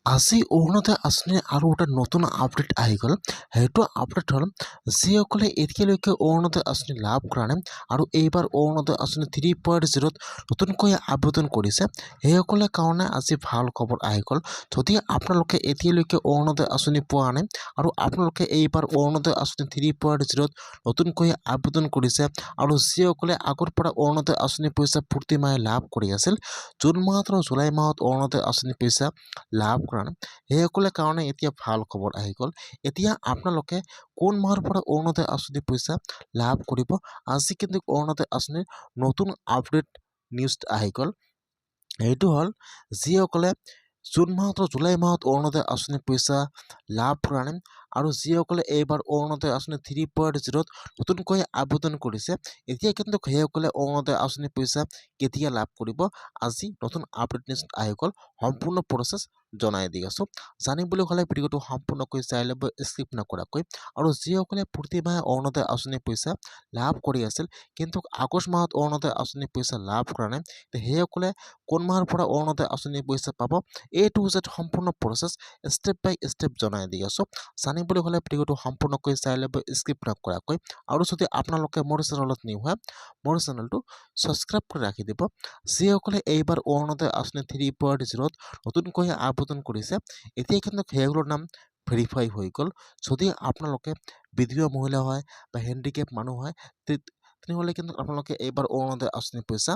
আজি অৰুণোদয় আঁচনিৰ আৰু এটা নতুন আপডেট আহি গ'ল। সেইটো আপডেট হ'ল যিসকলে এতিয়ালৈকে অৰুণোদয় আঁচনি লাভ কৰা নাই আৰু এইবাৰ অৰুণোদয় আঁচনি 3.0ত নতুনকৈ আবেদন কৰিছে, সেইসকলৰ কাৰণে আজি ভাল খবৰ আহি গ'ল। যদি আপোনালোকে এতিয়ালৈকে অৰুণোদয় আঁচনি পোৱা নাই আৰু আপোনালোকে এইবাৰ অৰুণোদয় আঁচনি 3.0ত নতুনকৈ আবেদন কৰিছে আৰু যিসকলে আগৰ পৰা অৰুণোদয় আঁচনি পইচা প্ৰতি মাহে লাভ কৰি আছিল, জুন মাহত আৰু জুলাই মাহত অৰুণোদয় আঁচনি পইচা লাভ কৰা নাই, সেইসকলৰ কাৰণে এতিয়া ভাল খবৰ আহি গ'ল। এতিয়া আপোনালোকে কোন মাহৰ পৰা অৰুণোদয় আঁচনি পইচা লাভ কৰিব? আজি কিন্তু অৰুণোদয় আঁচনিৰ নতুন আপডেট নিউজ আহি গ'ল। এইটো হ'ল যিসকলে জুন মাহত আৰু জুলাই মাহত অৰুণোদয় আঁচনি পইচা লাভ কৰা নাই আৰু যিসকলে এইবাৰ অৰুণোদয় আঁচনি 3.0ত নতুনকৈ আবেদন কৰিছে, এতিয়া কিন্তু সেইসকলে অৰুণোদয় আঁচনি পইচা কেতিয়া লাভ কৰিব? আজি নতুন আপডেট নিউজ আহি গ'ল। সম্পূৰ্ণ প্ৰচেছ জনাই দি আছোঁ। জানিবলৈ হ'লে ভিডিঅ'টো সম্পূৰ্ণকৈ চাই ল'ব, স্কিপ নকৰাকৈ। আৰু যিসকলে প্ৰতি মাহে অৰুণোদয় আঁচনি পইচা লাভ কৰি আছিল কিন্তু আগষ্ট মাহত অৰুণোদয় আঁচনি পইচা লাভ কৰা নাই, সেইসকলে কোন মাহৰ পৰা অৰুণোদয় আঁচনি পইচা পাব? A to Z সম্পূৰ্ণ প্ৰচেছ ষ্টেপ বাই ষ্টেপ জনাই দি আছোঁ। জানিবলৈ হ'লে ভিডিঅ'টো সম্পূৰ্ণকৈ চাই ল'ব, স্কিপ নকৰাকৈ। আৰু যদি আপোনালোকে মোৰ চেনেলত নিউ হয়, মোৰ চেনেলটো ছাবস্ক্ৰাইব কৰি ৰাখি দিব। যিসকলে এইবাৰ অৰুণোদয় আঁচনি 3.0ত নতুনকৈ আবেদন কৰিছে, এতিয়া কিন্তু সেইসকলৰ নাম ভেৰিফাই হৈ গ'ল। যদি আপোনালোকে বিধৱা মহিলা হয় বা হেণ্ডিকেপ মানুহ হয়, তেনেহ'লে কিন্তু আপোনালোকে এইবাৰ অৰুণোদয় আঁচনি পইচা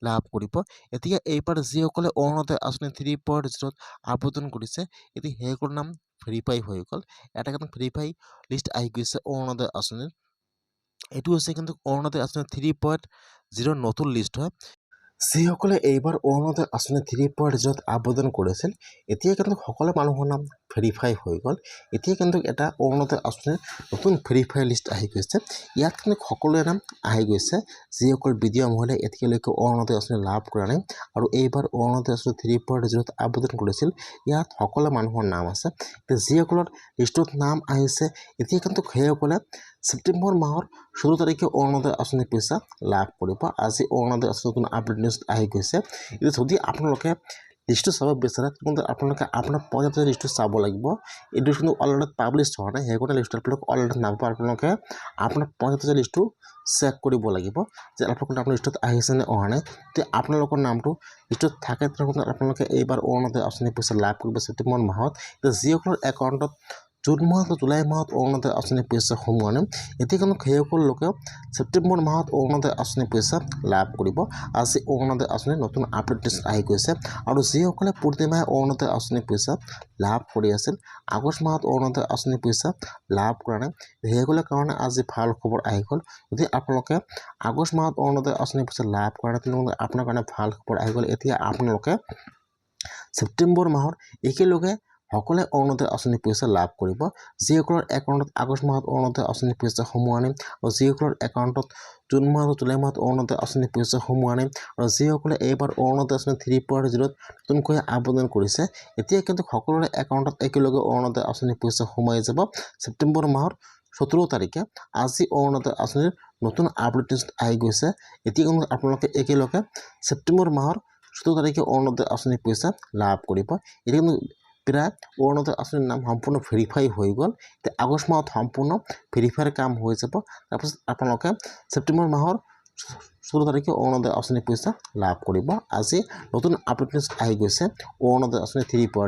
লাভ কৰিব। এতিয়া এইবাৰ যিসকলে অৰুণোদয় আঁচনি 3.0ত আবেদন কৰিছে, এতিয়া সেইসকলৰ নাম ভেৰিফাই হৈ গ'ল। এটা কিন্তু ভেৰিফাই লিষ্ট আহি গৈছে অৰুণোদয় আঁচনিৰ। এইটো হৈছে কিন্তু অৰুণোদয় আঁচনি 3.0 নতুন লিষ্ট হয়। যিসকলে এইবাৰ অৰুণোদয় আঁচনি 3.0ত আবেদন কৰিছিল, এতিয়া কিন্তু সকলো মানুহৰ নাম ভেৰিফাই হৈ গ'ল। এতিয়া কিন্তু এটা অৰুণোদয় আঁচনিৰ নতুন ভেৰিফাই লিষ্ট আহি গৈছে। ইয়াত কিন্তু সকলোৰে নাম আহি গৈছে। যিসকল বিধৱা মহিলাই এতিয়ালৈকে অৰুণোদয় আঁচনি লাভ কৰা নাই আৰু এইবাৰ অৰুণোদয় আঁচনি 3.0ত আবেদন কৰিছিল, ইয়াত সকলো মানুহৰ নাম আছে। যিসকলৰ লিষ্টত নাম আহিছে, এতিয়া কিন্তু সেইসকলে ছেপ্টেম্বৰ মাহৰ 16 তাৰিখে অৰুণোদয় আঁচনি পইচা লাভ কৰিব। আজি অৰুণোদয় আঁচনি নতুন আপডেট নিউজ আহি গৈছে। এতিয়া যদি আপোনালোকে লিষ্টটো চাব বিচাৰে, তেন্তে আপোনালোকে আপোনাৰ পৰ্যাপ্ত লিষ্টটো চাব লাগিব। এইটো কিন্তু অলৰেডি পাব্লিছ হোৱা নাই, সেইকাৰণে লিষ্টটো আপোনালোকে অলৰেডি নাপাব। আপোনালোকে আপোনাৰ পৰ্যাপ্ত লিষ্টটো চেক কৰিব লাগিব যে আপোনাৰ লিষ্টত আহিছে নে অহা নাই। যদি আপোনালোকৰ নামটো লিষ্টত থাকে, তেনেহ'লে আপোনালোকে এইবাৰ অৰুণোদয় আঁচনি পইচা লাভ কৰিব ছেপ্টেম্বৰ মাহত। এতিয়া যিসকলৰ একাউণ্টত জুন মাহত জুলাই মাহত অৰুণোদয় আঁচনি পইচা সোমোৱা নাই, এতিয়া কিন্তু সেইসকল লোকে ছেপ্টেম্বৰ মাহত অৰুণোদয় আঁচনি পইচা লাভ কৰিব। আজি অৰুণোদয় আঁচনিৰ নতুন আপডেট নিউজ আহি গৈছে। আৰু যিসকলে প্ৰতি মাহে অৰুণোদয় আঁচনি পইচা লাভ কৰি আছিল, আগষ্ট মাহত অৰুণোদয় আঁচনি পইচা লাভ কৰা নাই, সেইসকলৰ কাৰণে আজি ভাল খবৰ আহি গ'ল। যদি আপোনালোকে আগষ্ট মাহত অৰুণোদয় আঁচনি পইচা লাভ কৰা নাই, তেনেহ'লে আপোনাৰ কাৰণে ভাল খবৰ আহি গ'ল। এতিয়া আপোনালোকে ছেপ্টেম্বৰ মাহৰ একেলগে সকলোৱে অৰুণোদয় আঁচনি পইচা লাভ কৰিব। যিসকলৰ একাউণ্টত আগষ্ট মাহত অৰুণোদয় আঁচনি পইচা সোমোৱা নাই আৰু যিসকলৰ একাউণ্টত জুন মাহ আৰু জুলাই মাহত অৰুণোদয় আঁচনি পইচা সোমোৱা নাই আৰু যিসকলে এইবাৰ অৰুণোদয় আঁচনি 3.0ত নতুনকৈ আবেদন কৰিছে, এতিয়া কিন্তু সকলোৰে একাউণ্টত একেলগে অৰুণোদয় আঁচনি পইচা সোমাই যাব ছেপ্টেম্বৰ মাহৰ 17 তাৰিখে। আজি অৰুণোদয় আঁচনিৰ নতুন আপডেট নিউজ আহি গৈছে। এতিয়া কিন্তু আপোনালোকে একেলগে ছেপ্টেম্বৰ মাহৰ 17 তাৰিখে অৰুণোদয় আঁচনি পইচা লাভ কৰিব। এতিয়া কিন্তু প্ৰায় অৰুণোদয় আঁচনিৰ নাম সম্পূৰ্ণ ভেৰিফাই হৈ গ'ল। এতিয়া আগষ্ট মাহত সম্পূৰ্ণ ভেৰিফাইৰ কাম হৈ যাব। তাৰপিছত আপোনালোকে ছেপ্টেম্বৰ মাহৰ 16 তাৰিখে অৰুণোদয় আঁচনি পইচা লাভ কৰিব। আজি নতুন আপডেট নিউজ আহি গৈছে অৰুণোদয় আঁচনি 3.0